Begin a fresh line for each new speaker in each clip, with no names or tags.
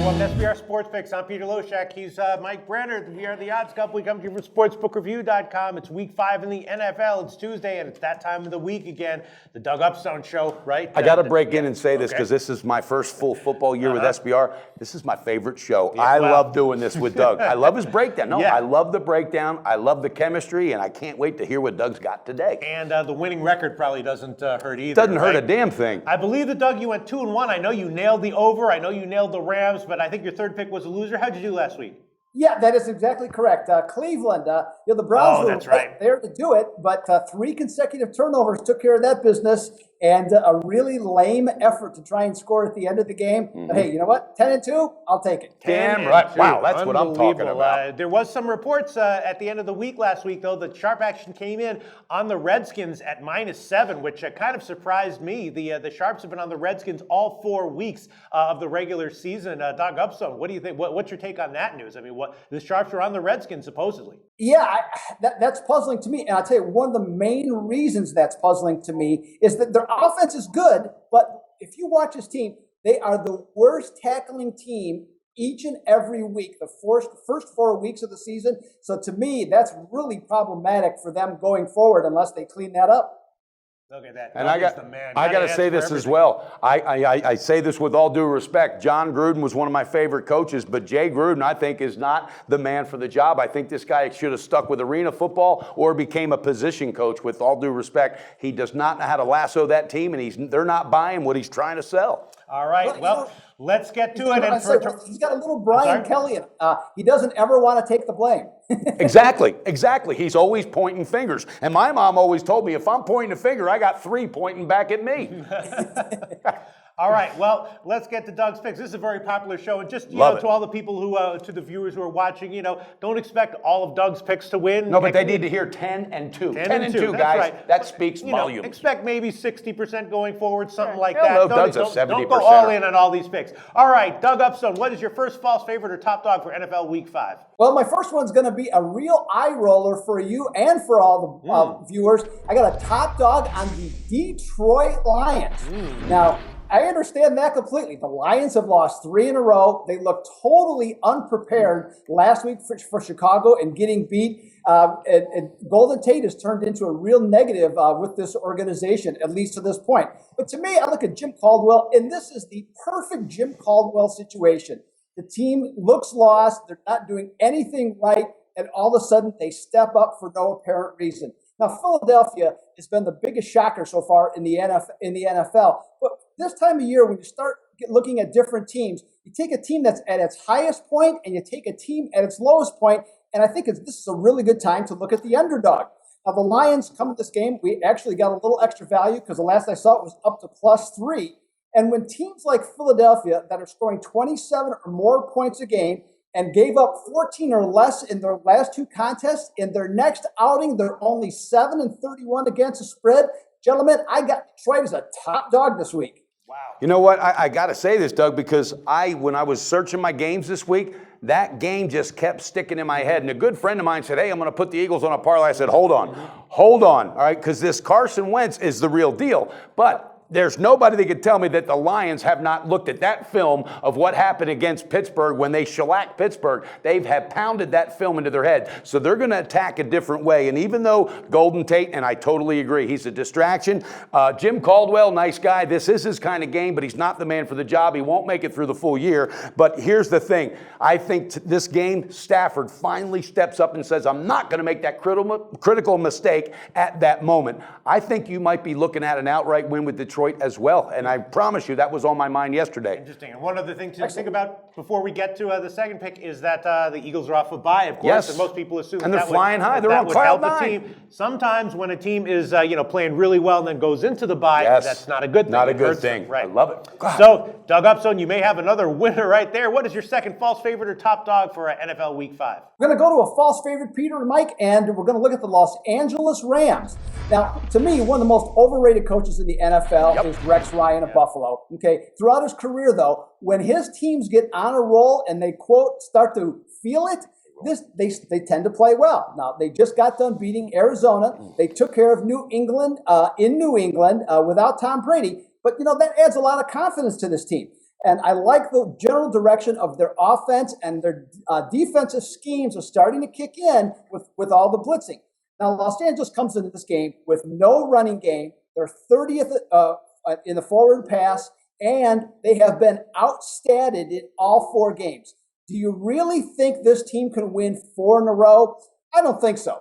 Welcome to SBR Sports Picks. I'm Peter Loshak. He's Mike Brenner. We are the Odds Couple. We come to you from sportsbookreview.com. It's week 5 in the NFL. It's Tuesday, and it's that time of the week again. The Doug Upstone Show, right?
I got to break in and say this because this is my first full football year with SBR. This is my favorite show.
Yeah,
I love doing this with Doug. I love his breakdown. No,
Yeah.
I love the breakdown. I love the chemistry, and I can't wait to hear what Doug's got today.
And the winning record probably doesn't hurt either.
Doesn't hurt
right?
a damn thing.
I believe that, Doug, you went 2-1. I know you nailed the over. I know you nailed the Rams, but I think your third pick was a loser. How'd you do last week?
Yeah, that is exactly correct. Cleveland, the Browns were right there to do it, but 3 consecutive turnovers took care of that business, and a really lame effort to try and score at the end of the game. But hey, you know what? 10-2, I'll take it.
Damn right. Wow, that's what I'm talking about.
There was some reports at the end of the week last week, though. The sharp action came in on the Redskins at -7, which kind of surprised me. The Sharps have been on the Redskins all 4 weeks of the regular season. Doug Upstone, what do you think? What's your take on that news? I mean, the Sharps are on the Redskins, supposedly.
Yeah, that's puzzling to me. And I'll tell you, one of the main reasons that's puzzling to me is that their offense is good, but if you watch this team, they are the worst tackling team each and every week, the first 4 weeks of the season. So to me, that's really problematic for them going forward unless they clean that up.
Look at that.
And I got to say this as well. I say this with all due respect. John Gruden was one of my favorite coaches, but Jay Gruden, I think, is not the man for the job. I think this guy should have stuck with arena football or became a position coach. With all due respect, he does not know how to lasso that team, and they're not buying what he's trying to sell.
All right. Well, let's get to it.
He's got a little Brian Kelly in him. He doesn't ever want to take the blame.
Exactly. He's always pointing fingers. And my mom always told me, if I'm pointing a finger, I got 3 pointing back at me.
All right, well, let's get to Doug's picks. This is a very popular show, and just to all the people who, to the viewers who are watching, don't expect all of Doug's picks to win.
No, but they need to hear 10-2. 10-2, guys.
Right.
That speaks volumes.
Expect maybe 60% going forward, something like
that.
Don't go all in on all these picks. All right, Doug Upstone, what is your first false favorite or top dog for NFL Week 5?
Well, my first one's going to be a real eye roller for you and for all the viewers. I got a top dog on the Detroit Lions. Now, I understand that completely. The Lions have lost 3 in a row. They look totally unprepared last week for Chicago and getting beat. And Golden Tate has turned into a real negative with this organization, at least to this point. But to me, I look at Jim Caldwell, and this is the perfect Jim Caldwell situation. The team looks lost. They're not doing anything right. And all of a sudden, they step up for no apparent reason. Now, Philadelphia has been the biggest shocker so far in the NFL. But this time of year, when you start looking at different teams, you take a team that's at its highest point and you take a team at its lowest point, and I think this is a really good time to look at the underdog. Now, the Lions come to this game. We actually got a little extra value because the last I saw it was up to +3. And when teams like Philadelphia that are scoring 27 or more points a game and gave up 14 or less in their last 2 contests, in their next outing, they're only 7-31 against the spread. Gentlemen, I got Detroit as a top dog this week.
Wow.
You know what? I got to say this, Doug, because when I was searching my games this week, that game just kept sticking in my head. And a good friend of mine said, hey, I'm going to put the Eagles on a parlay. I said, hold on, all right, because this Carson Wentz is the real deal. But there's nobody that could tell me that the Lions have not looked at that film of what happened against Pittsburgh when they shellacked Pittsburgh. They have pounded that film into their head. So they're going to attack a different way. And even though Golden Tate, and I totally agree, he's a distraction. Jim Caldwell, nice guy. This is his kind of game, but he's not the man for the job. He won't make it through the full year. But here's the thing. I think this game, Stafford finally steps up and says, I'm not going to make that critical mistake at that moment. I think you might be looking at an outright win with Detroit as well. And I promise you that was on my mind yesterday.
Interesting. And one other thing to think about before we get to the second pick is that the Eagles are off a bye, of course.
Yes.
And most people assume
and they're flying high. They're on cloud 9.
Sometimes when a team is playing really well and then goes into the bye, that's not a good thing.
Not a good thing.
Right.
I love it. God.
So, Doug Upstone, you may have another winner right there. What is your second false favorite or top dog for NFL Week 5?
We're going to go to a false favorite, Peter and Mike, and we're going to look at the Los Angeles Rams. Now, to me, one of the most overrated coaches in the NFL is Rex Ryan of Buffalo. Okay, throughout his career, though, when his teams get on a roll and they, quote, start to feel it, they tend to play well. Now, they just got done beating Arizona. They took care of New England in New England without Tom Brady. But, that adds a lot of confidence to this team. And I like the general direction of their offense, and their defensive schemes are starting to kick in with all the blitzing. Now, Los Angeles comes into this game with no running game. They're 30th in the forward pass, and they have been outstatted in all 4 games. Do you really think this team can win 4 in a row? I don't think so.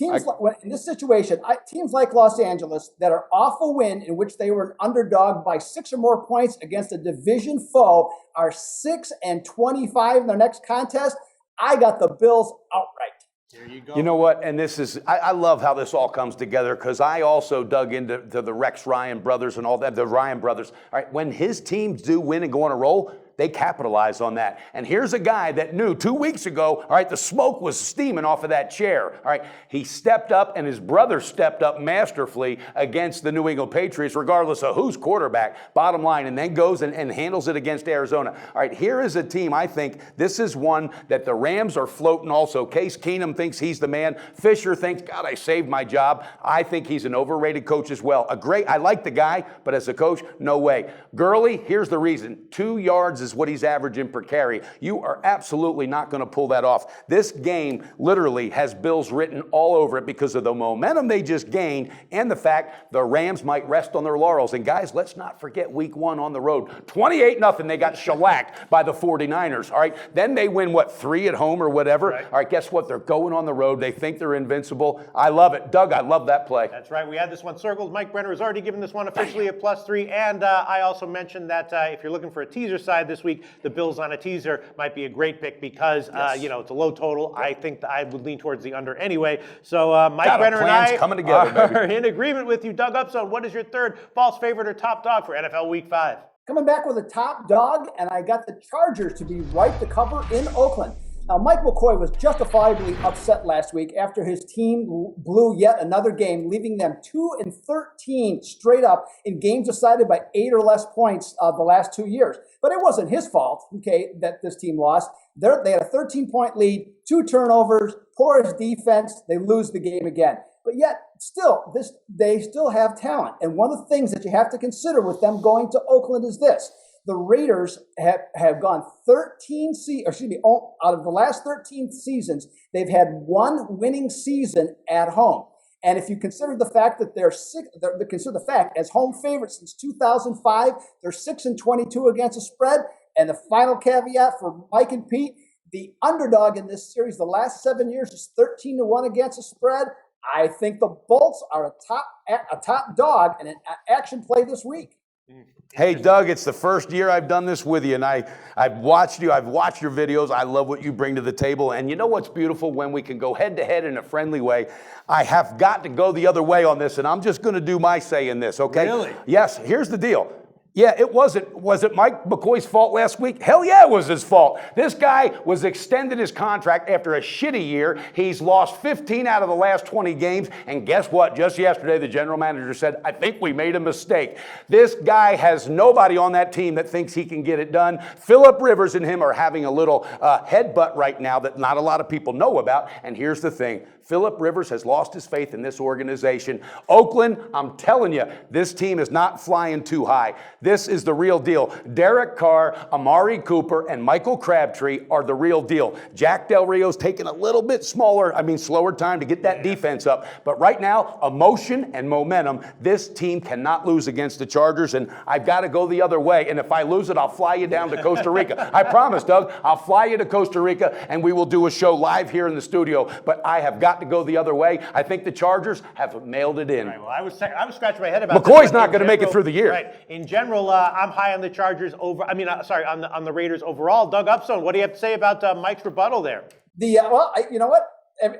In this situation, teams like Los Angeles that are off a win in which they were an underdog by 6 or more points against a division foe are 6-25 in their next contest. I got the Bills outright.
There you go.
You know what? And this is, I love how this all comes together because I also dug into the Rex Ryan brothers and all that, the Ryan brothers. All right, when his teams do win and go on a roll, they capitalize on that. And here's a guy that knew 2 weeks ago, all right, the smoke was steaming off of that chair. All right, he stepped up and his brother stepped up masterfully against the New England Patriots, regardless of who's quarterback, bottom line, and then goes and handles it against Arizona. All right, here is a team, I think this is one that the Rams are floating also. Case Keenum thinks he's the man. Fisher thinks, God, I saved my job. I think he's an overrated coach as well. I like the guy, but as a coach, no way. Gurley, here's the reason. 2 yards is what he's averaging per carry. You are absolutely not going to pull that off. This game literally has Bills written all over it because of the momentum they just gained and the fact the Rams might rest on their laurels. And guys, let's not forget week 1 on the road. 28-0, they got shellacked by the 49ers. All right, then they win, 3 at home or whatever.
Right.
All right, guess what? They're going on the road. They think they're invincible. I love it. Doug, I love that play.
That's right. We had this one circled. Mike Brenner has already given this one officially a +3. And I also mentioned that if you're looking for a teaser side this week, the Bills on a teaser might be a great pick because, it's a low total. I think that I would lean towards the under anyway. So Mike Brenner and I
coming together,
are in agreement with you. Doug Upstone, what is your third false favorite or top dog for NFL Week 5?
Coming back with a top dog, and I got the Chargers to be right to cover in Oakland. Now, Mike McCoy was justifiably upset last week after his team blew yet another game, leaving them 2-13 straight up in games decided by 8 or less points the last 2 years. But it wasn't his fault, that this team lost. They had a 13-point lead, 2 turnovers, porous defense. They lose the game again. But yet, they still have talent. And one of the things that you have to consider with them going to Oakland is this. The Raiders have gone out of the last 13 seasons, they've had 1 winning season at home. And if you consider the fact that as home favorites since 2005, they're 6-22 against the spread. And the final caveat for Mike and Pete, the underdog in this series the last 7 years is 13-1 against the spread. I think the Bolts are a top dog and an action play this week.
Hey, Doug, it's the first year I've done this with you, and I've watched you. I've watched your videos. I love what you bring to the table. And you know what's beautiful? When we can go head-to-head in a friendly way, I have got to go the other way on this, and I'm just going to do my say in this, okay?
Really?
Yes, here's the deal. Yeah, was it Mike McCoy's fault last week? Hell yeah, it was his fault. This guy was extended his contract after a shitty year. He's lost 15 out of the last 20 games. And guess what? Just yesterday, the general manager said, I think we made a mistake. This guy has nobody on that team that thinks he can get it done. Phillip Rivers and him are having a little headbutt right now that not a lot of people know about. And here's the thing. Phillip Rivers has lost his faith in this organization. Oakland, I'm telling you, this team is not flying too high. This is the real deal. Derek Carr, Amari Cooper, and Michael Crabtree are the real deal. Jack Del Rio's taking a little bit slower time to get that defense up. But right now, emotion and momentum, this team cannot lose against the Chargers, and I've got to go the other way. And if I lose it, I'll fly you down to Costa Rica. I promise, Doug, I'll fly you to Costa Rica, and we will do a show live here in the studio. But I have got to go the other way. I think the Chargers have mailed it in.
Right, well, I was scratching my head about
McCoy's not going to make it through the year.
Right. In general, I'm high on the Chargers on the Raiders overall. Doug Upstone, what do you have to say about Mike's rebuttal there?
You know what?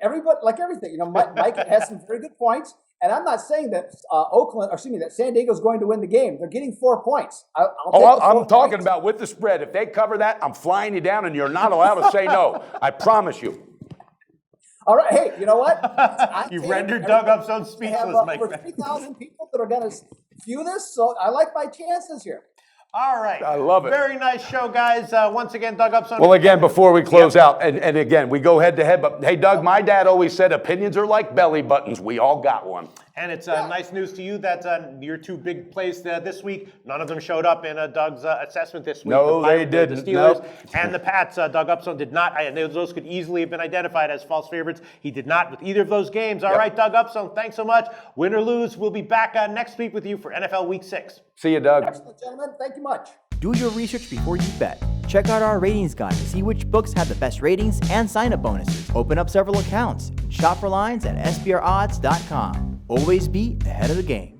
Everybody, like everything, Mike has some very good points. And I'm not saying that that San Diego's going to win the game. They're getting 4 points.
I'm talking about with the spread. If they cover that, I'm flying you down, and you're not allowed to say no. I promise you.
All right, hey, you know what?
You've rendered Doug Upstone speechless, Mike.
Over 3,000 people that are going to view this, so I like my chances here.
All right.
I love it.
Very nice show, guys. Once again, Doug Upstone.
Well, again, before we close out, and again, we go head to head, but hey, Doug, my dad always said opinions are like belly buttons. We all got one.
And it's nice news to you that your two big plays this week, none of them showed up in Doug's assessment this week.
No, they didn't.
The Steelers
Nope.
and the Pats. Doug Upstone did not. Those could easily have been identified as false favorites. He did not with either of those games. All right, Doug Upstone, thanks so much. Win or lose, we'll be back next week with you for NFL Week 6.
See you, Doug.
Excellent, gentlemen. Thank you much.
Do your research before you bet. Check out our ratings guide to see which books have the best ratings and sign-up bonuses. Open up several accounts and shop for lines at sbrodds.com. Always be ahead of the game.